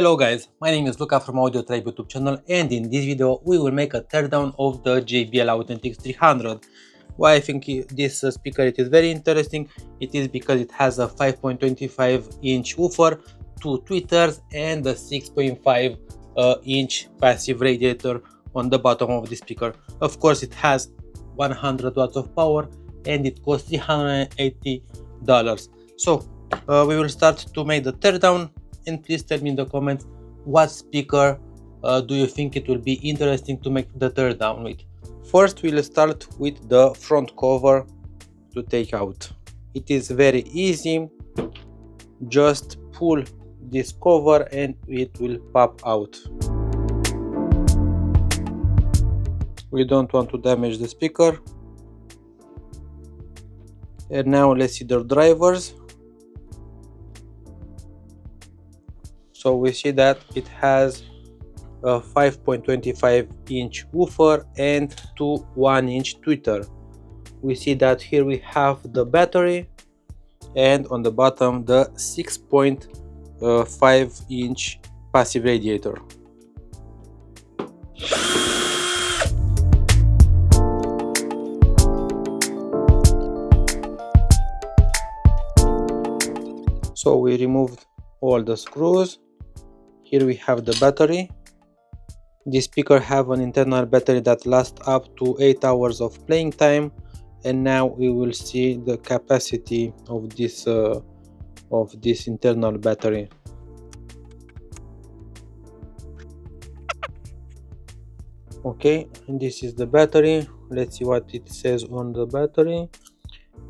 Hello guys, my name is Luca from AudioTribe YouTube channel, and in this video we will make a teardown of the JBL Authentics 300. Why I think this speaker it is very interesting, it is because it has a 5.25 inch woofer, 2 tweeters and a 6.5 inch passive radiator on the bottom of the speaker. Of course it has 100 watts of power and it costs $380. So we will start to make the teardown. And please tell me in the comments what speaker do you think it will be interesting to make the teardown with. First we'll start with the front cover to take out. It is very easy, just pull this cover and it will pop out. We don't want to damage the speaker. And now let's see the drivers. So we see that it has a 5.25 inch woofer and two 1-inch tweeter. We see that here we have the battery and on the bottom the 6.5 inch passive radiator. So we removed all the screws. Here we have the battery. This speaker have an internal battery that lasts up to 8 hours of playing time, and now we will see the capacity of this internal battery. Okay, and this is the battery. Let's see what it says on the battery.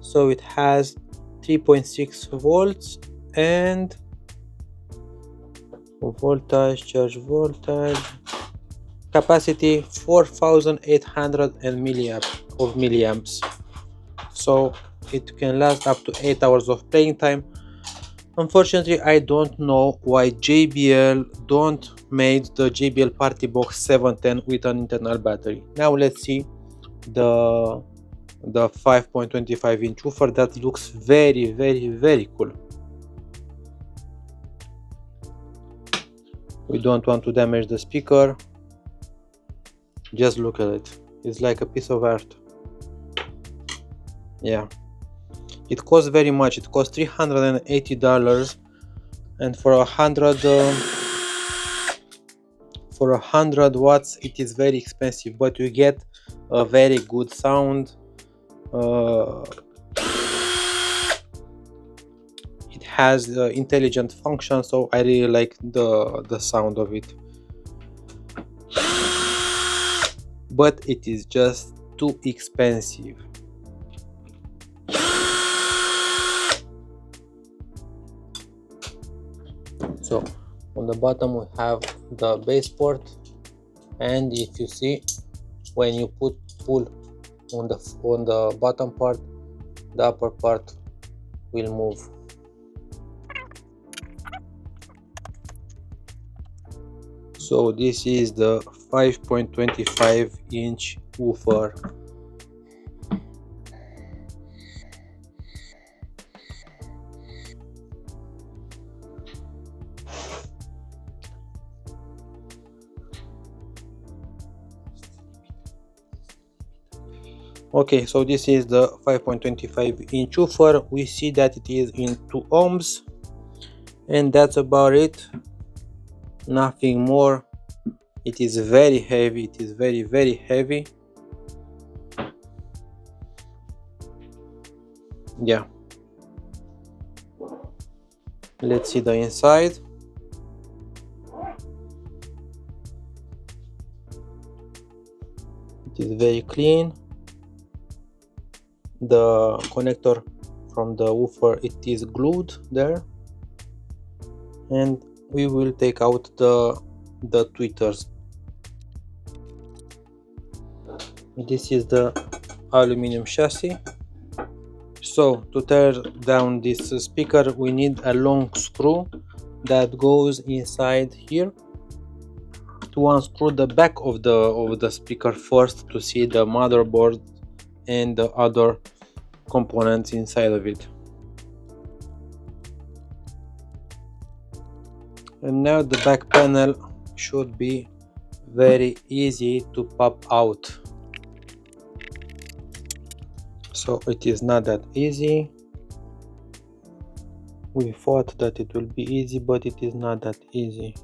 So it has 3.6 volts and voltage, charge voltage, capacity 4800 milliamps. So it can last up to 8 hours of playing time. Unfortunately, I don't know why JBL don't made the JBL Party Box 710 with an internal battery. Now let's see the 5.25 inch woofer that looks very cool. We don't want to damage the speaker. Just look at it. It's like a piece of art. Yeah. It costs very much. It costs $380, and for 100 watts it is very expensive, but you get a very good sound. It has intelligent function, so I really like the sound of it, but it is just too expensive. So on the bottom we have the base port, and if you see, when you pull on the bottom part, the upper part will move. So this is the 5.25 inch woofer. Okay, so this is the 5.25 inch woofer. We see that it is in 2 ohms, and that's about it. Nothing more. It is very heavy. It is very heavy. Yeah. Let's see the inside. It is very clean. The connector from the woofer, it is glued there, and we will take out the tweeters. This is the aluminum chassis. So to tear down this speaker we need a long screw that goes inside here. To unscrew the back of the speaker first to see the motherboard and the other components inside of it. And now the back panel should be very easy to pop out. So it is not that easy. We thought that it will be easy, but it is not that easy.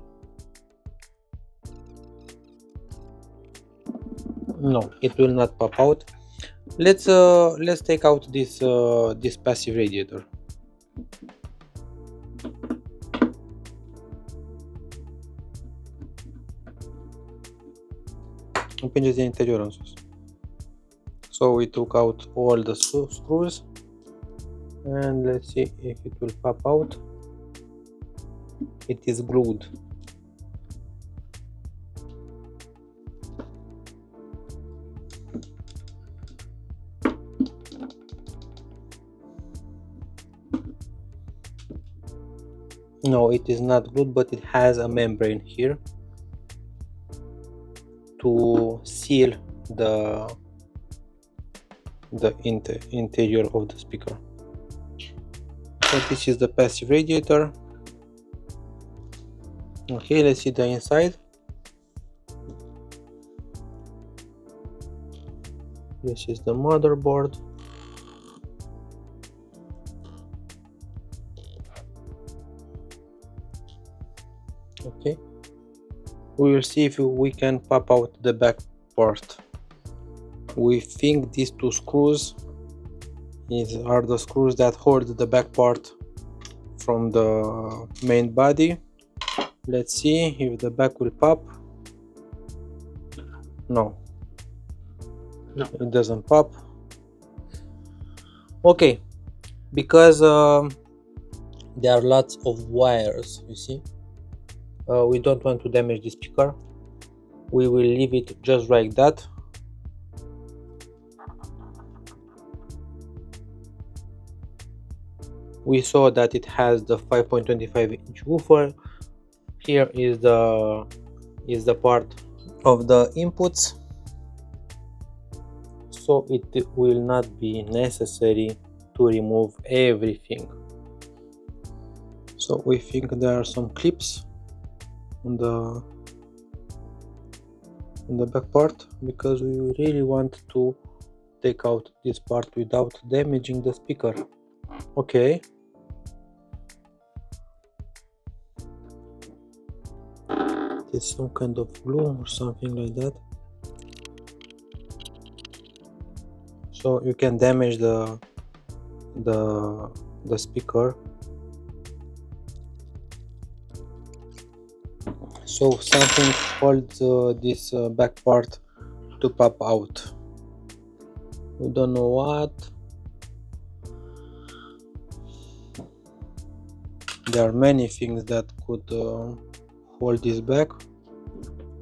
No, it will not pop out. Let's take out this this passive radiator. Împingeți din interior în sus. So we took out all the screws and let's see if it will pop out. It is glued. No, it is not glued, but it has a membrane here to seal the interior of the speaker. So this is the passive radiator. Okay, let's see the inside. This is the motherboard. Okay, we will see if we can pop out the back part. We think these two screws are the screws that hold the back part from the main body. Let's see if the back will pop. No, it doesn't pop. Okay, because there are lots of wires, you see. We don't want to damage the speaker. We will leave it just like that. We saw that it has the 5.25-inch woofer. Here is the part of the inputs, so it will not be necessary to remove everything. So we think there are some clips on the back part, because we really want to take out this part without damaging the speaker. Okay, it is some kind of glue or something like that, so you can damage the speaker. So something holds this back part to pop out. We don't know what. There are many things that could hold this back.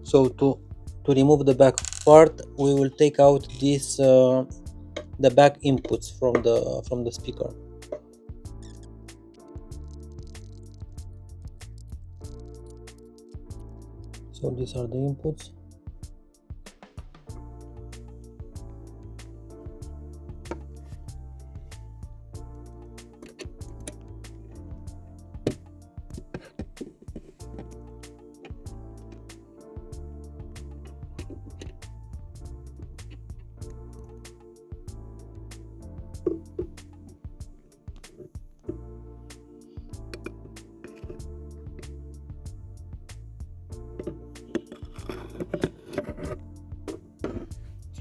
So to remove the back part, we will take out this the back inputs from the speaker. So these are the inputs.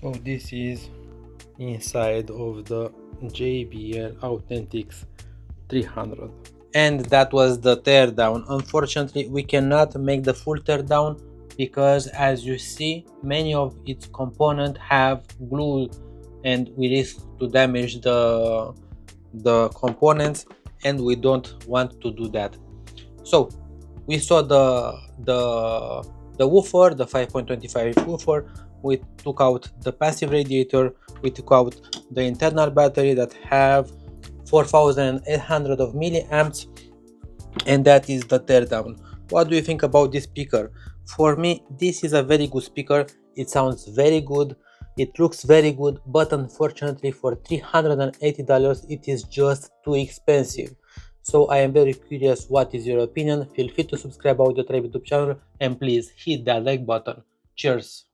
So this is inside of the JBL Authentics 300. And that was the teardown. Unfortunately, we cannot make the full teardown because, as you see, many of its components have glue and we risk to damage the components, and we don't want to do that. So we saw the woofer, the 5.25 woofer. We took out the passive radiator, we took out the internal battery that have 4800 of milliamps, and that is the teardown. What do you think about this speaker? For me, this is a very good speaker. It sounds very good, it looks very good, but unfortunately for $380 it is just too expensive. So I am very curious what is your opinion. Feel free to subscribe to AudioTribe YouTube channel and please hit that like button. Cheers!